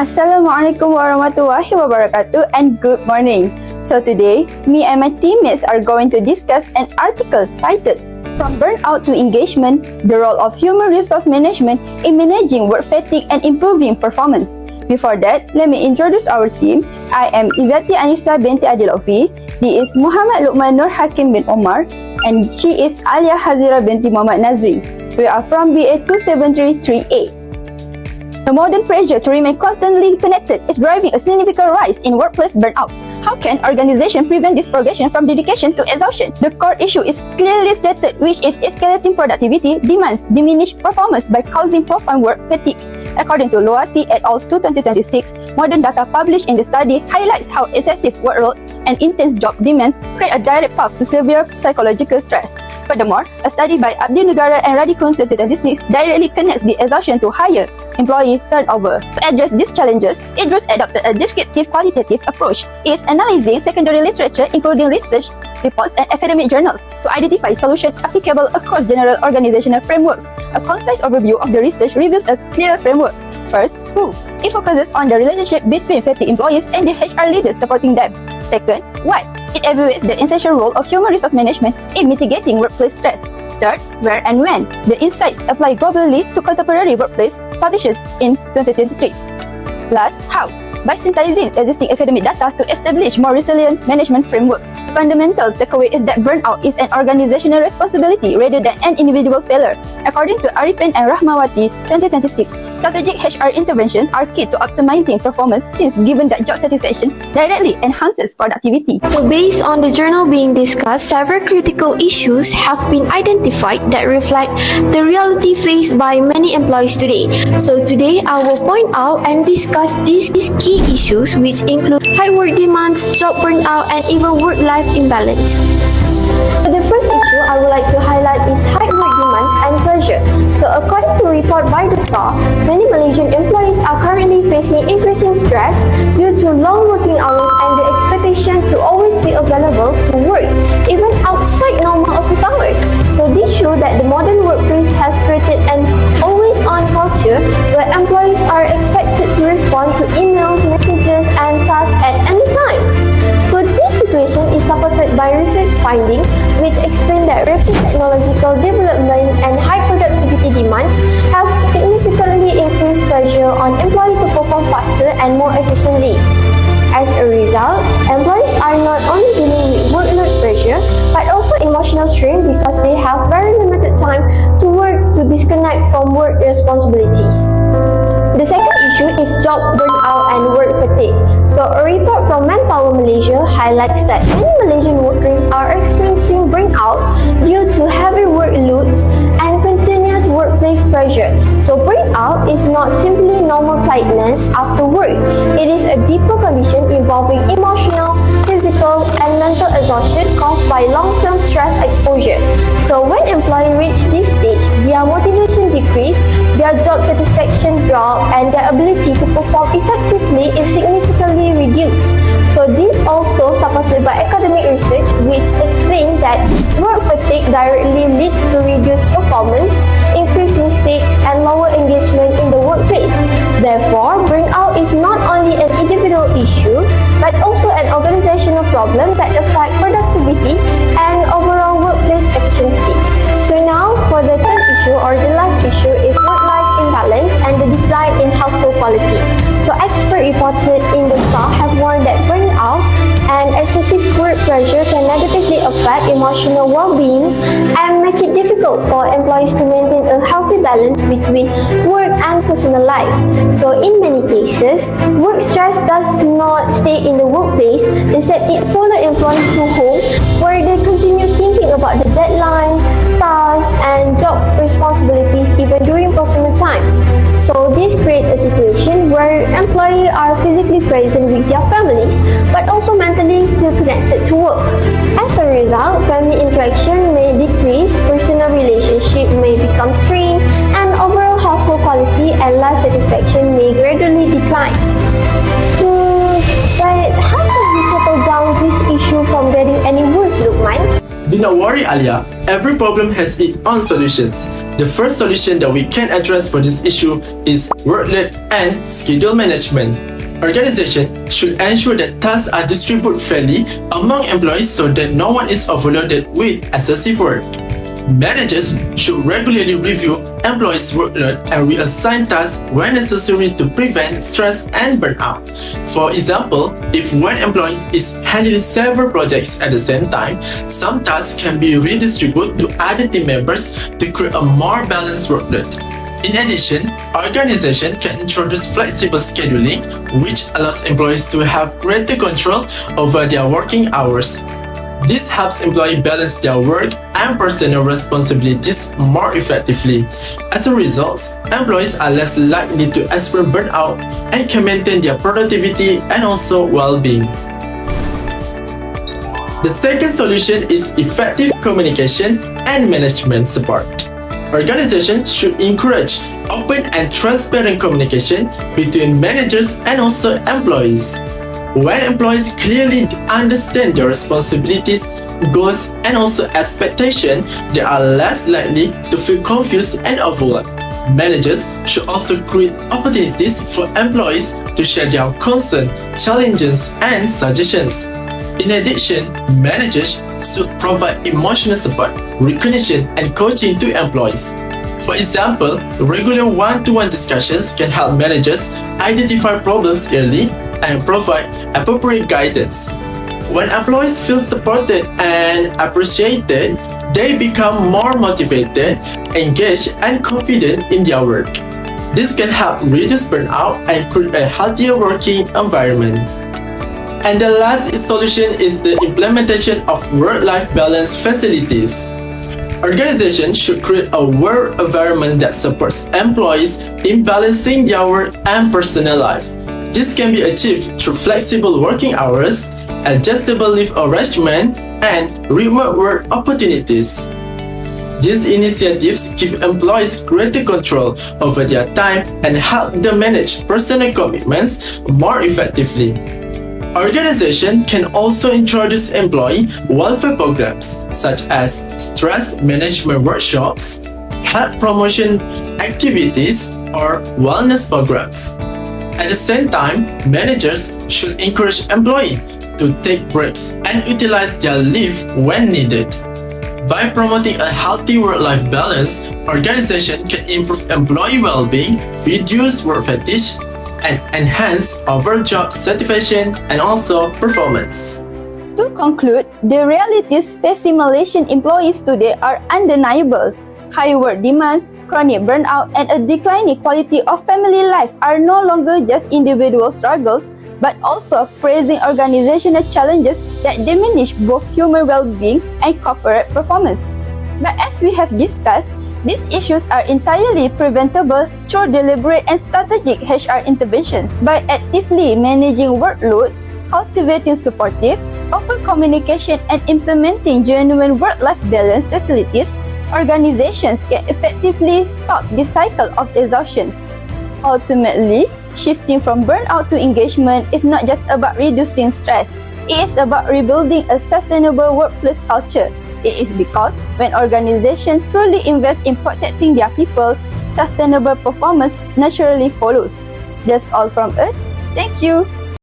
Assalamualaikum warahmatullahi wabarakatuh and good morning. So today, me and my teammates are going to discuss an article titled From Burnout to Engagement, the Role of Human Resource Management in Managing Work Fatigue and Improving Performance. Before that, let me introduce our team. I am Izzati Anissa binti Adilofi. He is Muhammad Luqman Nur Hakim bin Omar and she is Alia Hazira binti Muhammad Nazri. We are from BA 2733A. The modern pressure to remain constantly connected is driving a significant rise in workplace burnout. How can organizations prevent this progression from dedication to exhaustion? The core issue is clearly stated, which is escalating productivity demands diminish performance by causing profound work fatigue. According to Loati et al. 2026, modern data published in the study highlights how excessive workloads and intense job demands create a direct path to severe psychological stress. Furthermore, a study by Abdi Negara and Radikun 2026 directly connects the exhaustion to higher employee turnover. To address these challenges, Idrus adopted a descriptive qualitative approach. It is analyzing secondary literature, including research reports and academic journals, to identify solutions applicable across general organizational frameworks. A concise overview of the research reveals a clear framework. First, who? It focuses on the relationship between fatigue employees and the HR leaders supporting them. Second, what? It evaluates the essential role of human resource management in mitigating workplace stress. Third, where and when? The insights apply globally to contemporary workplace publishes in 2023. Last, how? By synthesizing existing academic data to establish more resilient management frameworks. The fundamental takeaway is that burnout is an organizational responsibility rather than an individual failure. According to Arifin and Rahmawati 2026, strategic HR interventions are key to optimizing performance since given that job satisfaction directly enhances productivity. So based on the journal being discussed, several critical issues have been identified that reflect the reality faced by many employees today. So today I will point out and discuss these key issues, which include high work demands, job burnout, and even work-life imbalance. So the first issue I would like to highlight is high work demands and pressure. So according to a report by the Star, many Malaysian employees are currently facing increasing stress due to long working hours and the expectation to always be available to work, even outside normal office hours. So this shows that the modern workplace has created an always-on culture where employees are expected to respond to emails, messages, and tasks at any time. So this situation is supported by research findings which explain that rapid technological development and high productivity demands have significantly increased pressure on employees to perform faster and more efficiently. As a result, employees are not only dealing with workload pressure but also emotional strain because they have very limited time to work to disconnect from work responsibilities. The second issue is job burnout and work fatigue. So a report from Manpower Malaysia highlights that many Malaysian workers are experiencing burnout due to heavy workloads and continuous workplace pressure. So burnout is not simply normal tiredness after work. It is a deeper condition involving emotional, physical, and mental exhaustion caused by long-term stress exposure. So when employees reach this stage, their motivation decreases, their job satisfaction drops, and their ability to perform effectively is significantly reduced. So this also supported by academic research which explains that work fatigue directly leads to reduced performance, increased mistakes, and lower engagement in the workplace. Therefore, burnout is not only an individual issue but also an organizational problem that affects productivity and overall workplace efficiency. So now for the third issue or the last issue is work-life imbalance and the decline in household quality. So experts reported in the Star have warned that burnout and excessive work pressure can negatively affect emotional well-being and make it difficult for employees to maintain a healthy balance between work and personal life. So in many cases, work stress does not stay in the workplace, instead it follows employees to home where they continue thinking about the deadline, tasks, and job responsibilities even during personal time. So this creates a situation where employees are physically present with their families but also mentally still connected to work. As a result, family interaction may decrease, personal relationship may become strained, and overall household quality and life satisfaction may gradually decline. But how can we settle down this issue from getting any worse, Luqman? Do not worry, Alia. Every problem has its own solutions. The first solution that we can address for this issue is workload and schedule management. Organizations should ensure that tasks are distributed fairly among employees so that no one is overloaded with excessive work. Managers should regularly review employees' workload and reassign tasks when necessary to prevent stress and burnout. For example, if one employee is handling several projects at the same time, some tasks can be redistributed to other team members to create a more balanced workload. In addition, organizations can introduce flexible scheduling, which allows employees to have greater control over their working hours. This helps employees balance their work and personal responsibilities more effectively. As a result, employees are less likely to experience burnout and can maintain their productivity and also well-being. The second solution is effective communication and management support. Organizations should encourage open and transparent communication between managers and also employees. When employees clearly understand their responsibilities, goals, and also expectations, they are less likely to feel confused and overwhelmed. Managers should also create opportunities for employees to share their concerns, challenges, and suggestions. In addition, managers should provide emotional support, recognition, and coaching to employees. For example, regular one-to-one discussions can help managers identify problems early and provide appropriate guidance. When employees feel supported and appreciated, they become more motivated, engaged, and confident in their work. This can help reduce burnout and create a healthier working environment. And the last solution is the implementation of work-life balance facilities. Organizations should create a work environment that supports employees in balancing their work and personal life. This can be achieved through flexible working hours, adjustable leave arrangement, and remote work opportunities. These initiatives give employees greater control over their time and help them manage personal commitments more effectively. Organizations can also introduce employee welfare programs such as stress management workshops, health promotion activities, or wellness programs. At the same time, managers should encourage employees to take breaks and utilize their leave when needed. By promoting a healthy work-life balance, organizations can improve employee well-being, reduce work fatigue, and enhance overall job satisfaction and also performance. To conclude, the realities facing Malaysian employees today are undeniable. High work demands, chronic burnout, and a declining quality of family life are no longer just individual struggles, but also present organizational challenges that diminish both human well-being and corporate performance. But as we have discussed, these issues are entirely preventable through deliberate and strategic HR interventions. By actively managing workloads, cultivating supportive, open communication, and implementing genuine work-life balance facilities, organizations can effectively stop the cycle of exhaustion. Ultimately, shifting from burnout to engagement is not just about reducing stress. It is about rebuilding a sustainable workplace culture. It is because when organizations truly invest in protecting their people, sustainable performance naturally follows. That's all from us. Thank you.